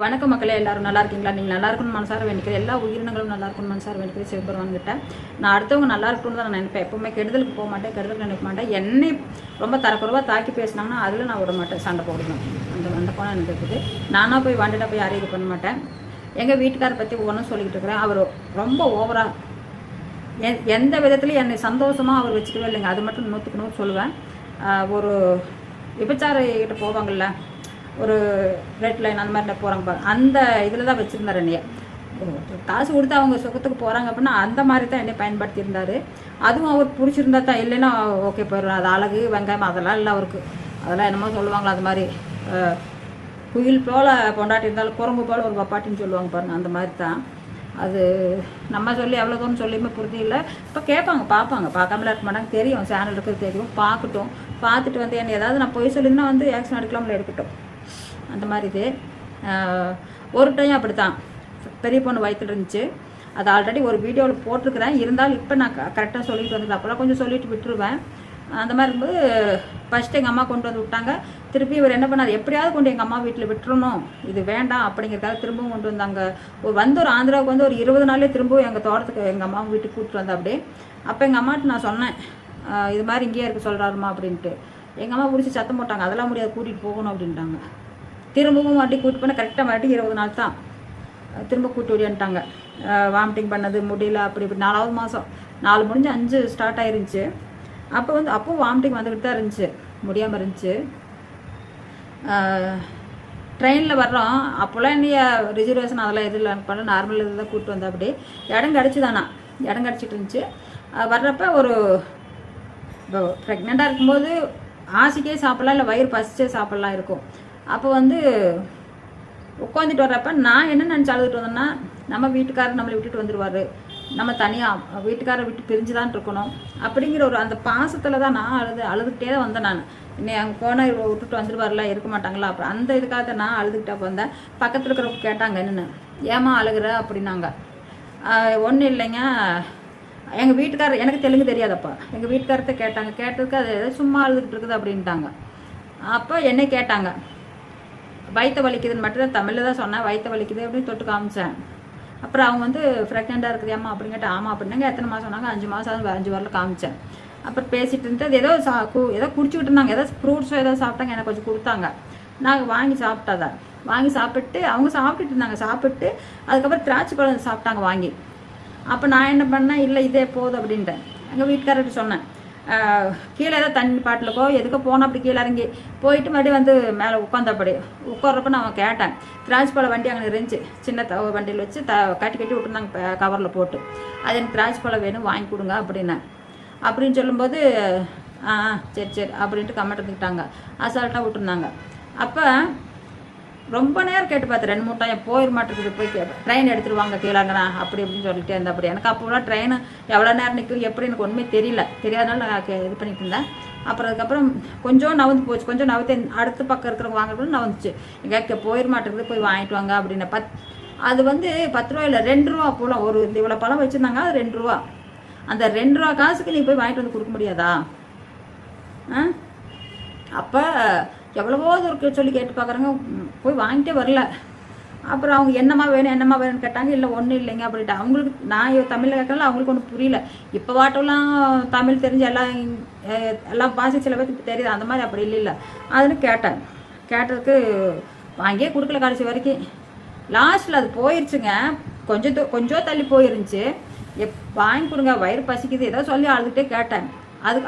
வணக்கம் மக்களே, எல்லாரும் நல்லா இருக்கீங்களா? நீங்கள் நல்லா இருக்கணும்னு மனசார வேண்டிக்கிறேன். எல்லா உயிரினங்களும் நல்லா இருக்கணும்னு மனசார வேண்டிக்கிறேன். சிவபெருமான்கிட்ட நான் அடுத்தவங்க நல்லா இருக்கணும்னு தான் நான் நினைப்பேன். எப்பவுமே கெடுதலுக்கு போக மாட்டேன், கெடுதலுக்கு நினைக்க மாட்டேன். என்னை ரொம்ப தரக்குறவாக தாக்கி பேசினாங்கன்னா அதில் நான் விட மாட்டேன், சண்டை போடணும். அந்த போனால் எனக்கு இருக்குது. நானாக போய் வாண்டிட்டா போய் யாரையும் இது பண்ண மாட்டேன். எங்கள் வீட்டுக்காரை பற்றி ஒவ்வொன்றும் சொல்லிக்கிட்டு இருக்கிறேன். அவர் ரொம்ப ஓவராக எந்த விதத்துலையும் என்னை சந்தோஷமாக அவர் வச்சுக்கவே இல்லைங்க. அது மட்டும் 100க்கு 100 சொல்லுவேன். ஒரு விபச்சாரிகிட்ட போவாங்கள்ல, ஒரு ரெட் லைன் அந்த மாதிரி போகிறாங்க பாருங்க, அந்த இதில் தான் வச்சுருந்தார் என்னைய. காசு கொடுத்து அவங்க சுகத்துக்கு போகிறாங்க அப்படின்னா அந்த மாதிரி தான் என்னை பயன்படுத்தியிருந்தார். அதுவும் அவர் பிடிச்சிருந்தா தான், இல்லைன்னா ஓகே போயிடும். அது அழகு வெங்காயம் அதெல்லாம் இல்லை அவருக்கு. அதெல்லாம் என்னமோ சொல்லுவாங்களா, அது மாதிரி குயில் போல் பொண்டாட்டி இருந்தாலும் குரங்கு போல் ஒரு பப்பாட்டின்னு சொல்லுவாங்க பாருங்கள், அந்த மாதிரி தான். அது நம்ம சொல்லி எவ்வளோ தூரம் சொல்லியுமே புரிஞ்சு இல்லை. இப்போ கேட்பாங்க, பார்ப்பாங்க, பார்க்காமல இருக்க மாட்டாங்க. தெரியும், சேனல் இருக்கிறது தெரியும், பார்க்கட்டும். பார்த்துட்டு வந்து என்ன ஏதாவது நான் போய் சொல்லியிருந்தா வந்து ஆக்ஷன் எடுக்கலாம்ல, எடுக்கட்டும். அந்த மாதிரி இது ஒரு டைம் அப்படி தான் பெரிய பொண்ணு வயிற்றுல இருந்துச்சு. அது ஆல்ரெடி ஒரு வீடியோவில் போட்டிருக்கிறேன். இருந்தாலும் இப்போ நான் கரெக்டாக சொல்லிட்டு வந்துருக்கேன். அப்போல்லாம் கொஞ்சம் சொல்லிட்டு விட்டுருவேன். அந்த மாதிரி இருக்கும்போது ஃபஸ்ட்டு எங்கள் அம்மா கொண்டு வந்து விட்டாங்க. திருப்பி இவர் என்ன பண்ணார், எப்படியாவது கொண்டு எங்கள் அம்மா வீட்டில் விட்டுறணும், இது வேண்டாம் அப்படிங்கிறதுக்காக திரும்பவும் கொண்டு வந்தாங்க. ஒரு ஆந்திராவுக்கு வந்து ஒரு 20 நாளே திரும்பவும் எங்கள் தோட்டத்துக்கு எங்கள் அம்மா வீட்டுக்கு கூப்பிட்டு வந்தா அப்படியே. அப்போ எங்கள் அம்மாட்ட நான் சொன்னேன், இது மாதிரி இங்கேயே இருக்க சொல்கிறாருமா அப்படின்ட்டு. எங்கள் அம்மா பிடிச்சி சத்தம் போட்டாங்க, அதெல்லாம் முடியாது, கூட்டிகிட்டு போகணும் அப்படின்ட்டாங்க. திரும்பவும் வண்டி கூப்பிட்டு போனால் கரெக்டாக வண்டி 20 நாள் தான் திரும்ப கூட்டி ஓடியான்ட்டாங்க. வாமிட்டிங் பண்ணது முடியல, அப்படி இப்படி 4வது மாதம் 4 முடிஞ்சு 5 ஸ்டார்ட் ஆயிருந்துச்சு. அப்போ வந்து அப்போவும் வாமிட்டிங் வந்துக்கிட்டு தான் இருந்துச்சு, முடியாமல் இருந்துச்சு. ட்ரெயினில் வர்றோம், அப்போல்லாம் என்னைய ரிசர்வேஷன் அதெல்லாம் எதில் பண்ண நார்மல் இதில் தான் கூப்பிட்டு வந்தேன். அப்படி இடம் கிடச்சிதானா, இடம் கிடச்சிட்டு இருந்துச்சு. வர்றப்போ ஒரு ப்ரெக்னெண்ட்டாக இருக்கும்போது ஆசைக்கே சாப்பிட்லாம், இல்லை வயிறு பசிச்சே சாப்பிட்லாம் இருக்கும். அப்போ வந்து உட்காந்துட்டு வர்றப்ப நான் என்ன நினச்சி அழுதுட்டு வந்தேன்னா, நம்ம வீட்டுக்காரர் நம்மளை விட்டுட்டு வந்துடுவார், நம்ம தனியாக வீட்டுக்காரரை விட்டு பிரிஞ்சு தான் இருக்கணும் அப்படிங்கிற ஒரு அந்த பாசத்தில் தான் நான் அழுதுகிட்டே தான் வந்தேன். நான் இன்னை அங்கே போனால் விட்டுட்டு வந்துடுவார்ல, இருக்க மாட்டாங்களா, அப்புறம் அந்த இதுக்காக நான் அழுதுகிட்டே வந்தேன். பக்கத்தில் இருக்கிறவங்க கேட்டாங்க, என்னென்னு ஏமா அழுகிற அப்படின்னாங்க. ஒன்றும் இல்லைங்க, எங்கள் வீட்டுக்காரர், எனக்கு தெலுங்கு தெரியாதப்பா, எங்கள் வீட்டுக்காரத்தை கேட்டாங்க. கேட்டதுக்கு அது சும்மா அழுதுகிட்டு இருக்குது அப்படின்ட்டாங்க. அப்போ என்னை கேட்டாங்க, வயிற்ற வலிக்குதுன்னு மட்டும் தான் தமிழில் தான் சொன்னேன். வயிற்ற வலிக்குது அப்படின்னு தொட்டு காமிச்சேன். அப்புறம் அவங்க வந்து ப்ரெக்னெண்ட்டாக இருக்குதியாம்மா அப்படின்னு கேட்டால் ஆமாம் அப்படின்னாங்க. எத்தனை மாதம் சொன்னாங்க, 5 மாதம் 5 வாரில் காமிச்சேன். அப்புறம் பேசிகிட்டு இருந்துட்டு அது ஏதோ குடிச்சிக்கிட்டு இருந்தாங்க, ஏதோ ஃப்ரூட்ஸோ ஏதோ சாப்பிட்டாங்க, எனக்கு கொஞ்சம் கொடுத்தாங்க. நாங்கள் வாங்கி சாப்பிட்டாத வாங்கி சாப்பிட்டு அவங்க சாப்பிட்டுட்டு இருந்தாங்க. சாப்பிட்டு அதுக்கப்புறம் திராட்சை பழம் சாப்பிட்டாங்க வாங்கி. அப்போ நான் என்ன பண்ணேன், இல்லை இதே போதும் அப்படின்ட்டேன். எங்கள் வீட்டுக்காரர்கிட்ட சொன்னேன், கீழே ஏதோ தண்ணி பாட்டிலுக்கோ எதுக்கோ போனால் அப்படி கீழே இறங்கி போயிட்டு மறுபடியும் வந்து மேலே உட்காந்தப்படி உட்கார்றப்ப நான் கேட்டேன், திராட்சை பழம் வண்டி அங்கே இருந்துச்சு, சின்ன வண்டியில் வச்சு கட்டி விட்டுருந்தாங்க கவரில் போட்டு, அது எனக்கு திராட்சை பழம் வேணும் வாங்கி கொடுங்க அப்படின்னேன். அப்படின்னு சொல்லும்போது சரி சரி அப்படின்ட்டு கமெண்ட் எடுத்துக்கிட்டாங்க, அசால்ட்டாக விட்டுருந்தாங்க. அப்போ ரொம்ப நேரம் கேட்டு பார்த்தேன், 2-3 டைம் போயிட மாட்டேங்குது, போய் ட்ரெயின் எடுத்துருவாங்க கீழாங்கண்ணா அப்படி அப்படின்னு சொல்லிட்டு இருந்தேன். அப்படி எனக்கு அப்போலாம் ட்ரெயின் எவ்வளோ நேரம் நிற்கும் எப்படி எனக்கு ஒன்றுமே தெரியாதனால நான் இது பண்ணிட்டு இருந்தேன். அப்புறம் அதுக்கப்புறம் கொஞ்சம் நவந்து போச்சு, கொஞ்சம் நவத்து அடுத்த பக்கம் இருக்கிறவங்க வாங்குறதுன்னு நவந்துச்சு. எங்கே போயிட மாட்டேங்குது, போய் வாங்கிட்டு வாங்க அப்படின்னு. அது வந்து 10 ரூபா இல்லை 2 ரூபா போலாம். ஒரு இவ்வளோ பழம் வச்சுருந்தாங்க, அது 2 ரூபா. அந்த 2 ரூபா காசுக்கு நீ போய் வாங்கிட்டு வந்து கொடுக்க முடியாதா? அப்போ எவ்வளவோ தூரம் சொல்லி கேட்டு பார்க்குறாங்க, போய் வாங்கிட்டே வரல. அப்புறம் அவங்க என்னம்மா வேணும்னு கேட்டாங்க. இல்லை ஒன்றும் இல்லைங்க அப்படின்ட்டு. அவங்களுக்கு நான் தமிழில் கேட்கல, அவங்களுக்கு ஒன்றும் புரியல. இப்போ வாட்டெல்லாம் தமிழ் தெரிஞ்சு எல்லாம் பாசி சில பேருக்கு தெரியுது, அந்த மாதிரி அப்படி இல்லை. அதுன்னு கேட்டதுக்கு வாங்கியே கொடுக்கல கடைசி வரைக்கும். லாஸ்ட்டில் அது போயிடுச்சுங்க, கொஞ்சம் தள்ளி போயிருந்துச்சு. வாங்கி கொடுங்க, வயிறு பசிக்குது ஏதோ சொல்லி அழுதுகிட்டே கேட்டேன்.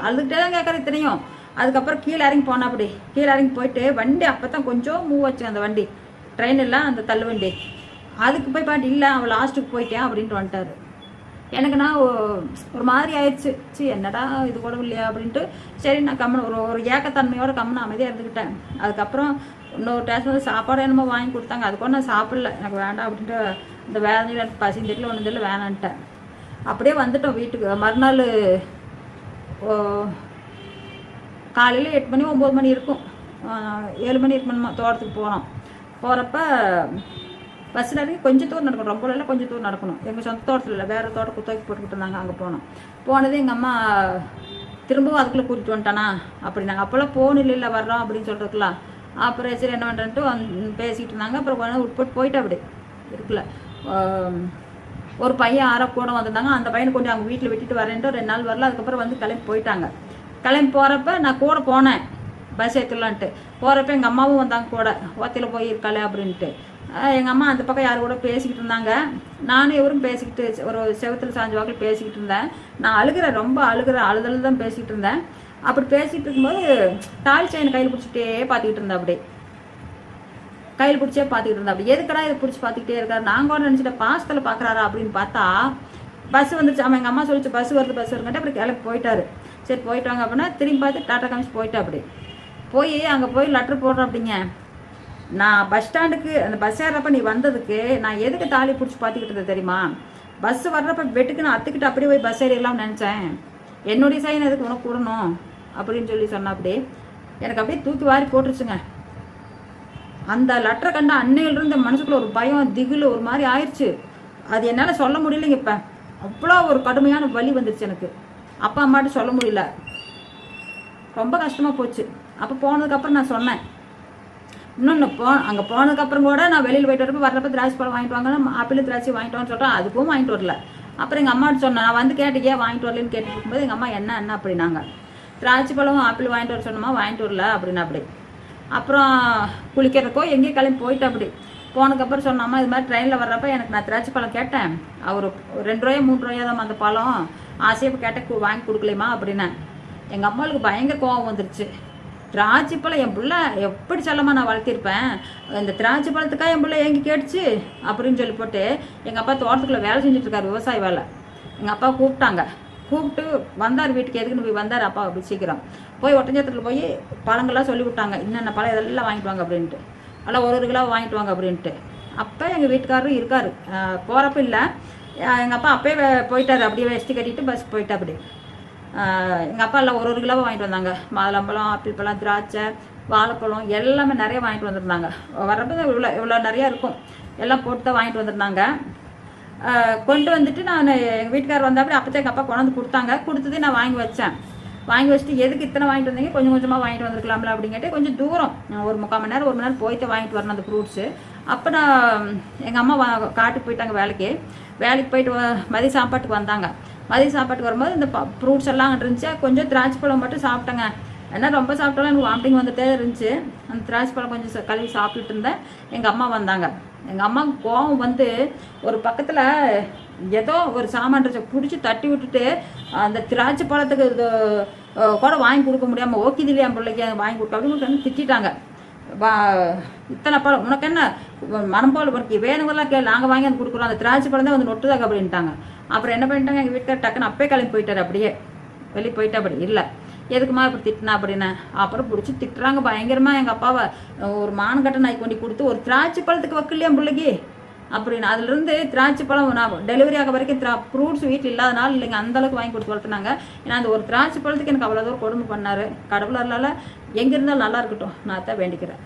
அழுதுகிட்டே தான் கேட்குறது இத்தனையும். அதுக்கப்புறம் கீழே இறங்கி போனால் அப்படி கீழே இறங்கி போயிட்டு வண்டி அப்போ தான் கொஞ்சம் மூவ் வச்சு அந்த வண்டி ட்ரெயின் இல்லை அந்த தள்ளு வண்டி, அதுக்கு போய் பாட்டு இல்லை அவன் லாஸ்ட்டுக்கு போயிட்டேன் அப்படின்ட்டு வந்துட்டார். எனக்கு நான் ஒரு மாதிரி ஆயிடுச்சு, என்னடா இது கூட இல்லையா அப்படின்ட்டு. சரி நான் கம்மனு ஒரு ஏக்கத்தன்மையோட கம்மனு அமைதியாக இருந்துக்கிட்டேன். அதுக்கப்புறம் இன்னொரு டேஸ்ட் வந்து சாப்பாடு என்னமோ வாங்கி கொடுத்தாங்க, அது கூட நான் சாப்பிடல, எனக்கு வேண்டாம் அப்படின்ட்டு. இந்த வேதனையில் எனக்கு பசி தெரியல ஒன்றும் தெரியல வேணான்ட்டேன். அப்படியே வந்துட்டோம் வீட்டுக்கு. மறுநாள் காலையில் 8 மணி 9 மணி இருக்கும், 7 மணி இருக்குமா தோட்டத்துக்கு போகிறப்ப பஸ்ஸில் இறங்கி கொஞ்சம் தூரம் நடக்கணும், ரொம்ப இல்லை கொஞ்சம் தூரம் நடக்கணும். எங்கள் சொந்த தோட்டத்தில் இல்லை, வேறு தோட்டம் குத்தகைக்கு போட்டுக்கிட்டு இருந்தாங்க, அங்கே போனது எங்கள் அம்மா திரும்பவும் அதுக்குள்ளே கூட்டிகிட்டு வந்துட்டானா அப்படின்னாங்க. அப்போல்லாம் ஃபோன் இல்லை வர்றோம் அப்படின்னு சொல்கிறதுக்குலாம் அப்புறம் சரி என்ன பண்ணுறேன்ட்டு பேசிகிட்டு இருந்தாங்க. அப்புறம் கொஞ்சம் உட்பட்டு போயிட்டு அப்படி இருக்குல்ல ஒரு பையன் யாரோ கூட வந்திருந்தாங்க. அந்த பையனை கொஞ்சம் அவங்க வீட்டில் விட்டுட்டு வரேன்ட்டு 2 நாள் வரல. அதுக்கப்புறம் வந்து கிளம்பி போயிட்டாங்க. கிளம்பி போகிறப்ப நான் கூட போனேன் பஸ் ஏற்றலான்ட்டு. போகிறப்ப எங்கள் அம்மாவும் வந்தாங்க கூட, ஓத்தையில் போயிருக்காளே அப்படின்ட்டு. எங்கள் அம்மா அந்த பக்கம் யார் கூட பேசிக்கிட்டு இருந்தாங்க. நானும் இவரும் பேசிக்கிட்டு ஒரு செவத்தில் சாஞ்ச வாக்கில் பேசிக்கிட்டு இருந்தேன். நான் ரொம்ப அழுதல் தான் பேசிக்கிட்டு இருந்தேன். அப்படி பேசிகிட்டு இருக்கும்போது தாலி செயின் கையில் பிடிச்சிட்டே பார்த்துக்கிட்டு இருந்தேன். அப்படி கையில் பிடிச்சே பார்த்துக்கிட்டு இருந்தா. அப்படி எதுக்கடா இதை பிடிச்சி பார்த்துக்கிட்டே இருக்காரு, நாங்கள் கூட நினச்சிட்டு பாசத்தில் பார்க்குறாரா அப்படின்னு பார்த்தா பஸ் வந்துருச்சு. அவன் எங்கள் அம்மா சொல்லிச்சு பஸ் வருதுங்கிட்ட அப்படி கிளம்பி போயிட்டாரு. சரி போயிட்டு வாங்க அப்படின்னா திரும்பி பார்த்து டாட்டா காமிச்சு போயிட்டா. அப்படி போய் அங்கே போய் லெட்டர் போடுறேன் அப்படிங்க. நான் பஸ் ஸ்டாண்டுக்கு அந்த பஸ் ஏறப்ப நீ வந்ததுக்கு நான் எதுக்கு தாலி பிடிச்சி பார்த்துக்கிட்டு இருந்தேன் தெரியுமா? பஸ் வர்றப்ப வெட்டுக்கு நான் அத்துக்கிட்டு அப்படியே போய் பஸ் ஏறிடலாம்னு நினச்சேன். என்னுடைய சைன் எதுக்கு உனக்கு கூடணும் அப்படின்னு சொன்னா அப்படி எனக்கு அப்படியே தூக்கி வாரி போட்டுருச்சுங்க. அந்த லெட்டரை கண்ட அன்னையிலிருந்து மனசுக்குள்ள ஒரு பயம், திகில் ஒரு மாதிரி ஆயிடுச்சு. அது என்னால் சொல்ல முடியலைங்க. இப்போ அவ்வளோ ஒரு கடுமையான வலி வந்துருச்சு எனக்கு. அப்பா அம்மாட்ட சொல்ல முடியல, ரொம்ப கஷ்டமாக போச்சு. அப்போ போனதுக்கப்புறம் நான் சொன்னேன். இன்னொன்று அங்கே போனதுக்கப்புறம் கூட நான் வெளியில் போயிட்டு வரப்போ வர்றப்ப திராட்சை பழம் வாங்கிட்டு வாங்க, ஆப்பிள் திராட்சை வாங்கிட்டு வான்னு சொல்கிறேன். அதுக்கும் வாங்கிட்டு வரல. அப்புறம் எங்கள் அம்மாட்ட சொன்னேன். நான் வந்து கேட்டுக்கே வாங்கிட்டு வரலன்னு கேட்டுட்டு இருக்கும்போது எங்கள் அம்மா என்ன அப்படின்னாங்க. திராட்சை பழம் ஆப்பிள் வாங்கிட்டு வர சொன்னோமா, வாங்கிட்டு வரல அப்படின்னு. அப்படி அப்புறம் குளிக்கிறதுக்கோ எங்கேயும் கிளம்பி போயிட்டு அப்படி போனதுக்கப்புறம் சொன்னாமா இது மாதிரி ட்ரெயினில் வர்றப்ப எனக்கு நான் திராட்சை பழம் கேட்டேன். அவர் 2 ரூபாயோ 3 ரூபாயோ தான் அந்த பழம், ஆசையாக கேட்ட வாங்கி கொடுக்கலையுமா அப்படின்னேன். எங்கள் அம்மாவுக்கு பயங்கர கோவம் வந்துருச்சு. திராட்சை பழம் என் பிள்ளை எப்படி செல்லமாக நான் வளர்த்திருப்பேன், இந்த திராட்சை பழத்துக்காக என் பிள்ளை எங்கே கேட்டுச்சு அப்படின்னு சொல்லி போட்டு எங்கள் அப்பா தோட்டத்துக்குள்ளே வேலை செஞ்சுட்ருக்காரு, விவசாய வேலை. எங்கள் அப்பா கூப்பிட்டு வந்தார் வீட்டுக்கு. எதுக்குன்னு போய் வந்தார் அப்பா அப்படி சீக்கிரம் போய் ஒட்டஞ்சத்தில் போய் பழங்கள்லாம் சொல்லி விட்டாங்க. என்னென்ன பழம் இதெல்லாம் வாங்கிட்டு வாங்க அப்படின்ட்டு, அதெல்லாம் ஒரு கிலோ வாங்கிட்டு வாங்க அப்படின்ட்டு. அப்போ எங்கள் வீட்டுக்காரரும் இருக்கார். போகிறப்ப இல்லை, எங்கள் அப்பா அப்போயே போயிட்டார். அப்படியே வெஸ்டி கட்டிட்டு பஸ் போயிட்டா. அப்படி எங்கள் அப்பா எல்லாம் ஒரு கிலோவாக வாங்கிட்டு வந்தாங்க. மாதுளம்பழம், ஆப்பிள் பழம், திராட்சை, வாழைப்பழம் எல்லாமே நிறைய வாங்கிட்டு வந்துருந்தாங்க. வர்றப்போ இவ்வளோ நிறையா இருக்கும், எல்லாம் போட்டு தான் வாங்கிட்டு வந்துருந்தாங்க. கொண்டு வந்துட்டு நான் எங்கள் வீட்டுக்காரர் வந்தாப்படி அப்போ தான் எங்கள் அப்பா கொண்டாந்து கொடுத்தாங்க. கொடுத்ததே நான் வாங்கி வச்சுட்டு எதுக்கு இத்தனை வாங்கிட்டு வந்தீங்க, கொஞ்சம் கொஞ்சமாக வாங்கிட்டு வந்துருக்கலாம்ல அப்படிங்கிட்டு. கொஞ்சம் தூரம் ஒரு 3/4 மணி நேரம் 1 மணி நேரம் போயிட்டு வாங்கிட்டு வரணும் அந்த ஃப்ரூட்ஸு. அப்போ நான் எங்கள் அம்மா காட்டுக்கு போயிட்டாங்க வேலைக்கு போயிட்டு மதிய சாப்பாட்டுக்கு வந்தாங்க. மதிய சாப்பாட்டுக்கு வரும்போது இந்த ஃப்ரூட்ஸ் எல்லாம் அங்கே இருந்துச்சு. கொஞ்சம் திராட்சை பழம் மட்டும் சாப்பிட்டேங்க. ஏன்னா ரொம்ப சாப்பிட்டாலும் எனக்கு வாமிட்டிங் வந்துட்டே இருந்துச்சு. அந்த திராட்சை பழம் கொஞ்சம் கழுவி சாப்பிட்டுட்டு இருந்தேன். எங்கள் அம்மா வந்தாங்க. எங்கள் அம்மாவுக்கு கோவம் வந்து ஒரு பக்கத்தில் ஏதோ ஒரு சாமான் பிடிச்சி தட்டி விட்டுட்டு அந்த திராட்சை பழத்துக்கு கூட வாங்கி கொடுக்க முடியாமல் ஓக்கிது இல்லையா என் பிள்ளைக்கு வாங்கி கொடுக்க அப்படின்னு திட்டாங்க. இத்தனை பழம் உனக்கு என்ன மனம் போல் உனக்கு வேணுங்கெல்லாம் நாங்கள் வாங்கி வந்து கொடுக்குறோம், அந்த திராட்சை பழம் தான் வந்து நொட்டுதாங்க அப்படின்ட்டாங்க. அப்புறம் என்ன பண்ணிட்டாங்க, எங்கள் வீட்டுக்கார டக்குன்னு அப்பே கிளம்பி போயிட்டார். அப்படியே வெளியே போயிட்டா. அப்படி இல்லை எதுக்குமா இப்படி திட்டினா அப்படின்னு அப்புறம் பிடிச்சி திட்டுறாங்க பயங்கரமாக. எங்கள் அப்பாவை ஒரு மானக்கட்டை நாய் கொண்டு கொடுத்து ஒரு திராட்சை பழத்துக்கு வைக்கலையா பிள்ளைக்கு அப்படின்னு. அதுலேருந்து திராட்சை பழம் நான் டெலிவரி ஆக வரைக்கும் ஃப்ரூட்ஸ் வீட்டில் இல்லாதனால இல்லைங்க அந்தளவுக்கு வாங்கி கொடுத்து வளர்த்துனாங்க. ஏன்னா அந்த ஒரு திராட்சை பழத்துக்கு எனக்கு அவ்வளோ தூரம் கொடுமை பண்ணார். கடவுளால் எங்கே இருந்தாலும் நல்லா இருக்கட்டும் நான் தான் வேண்டிக்கிறேன்.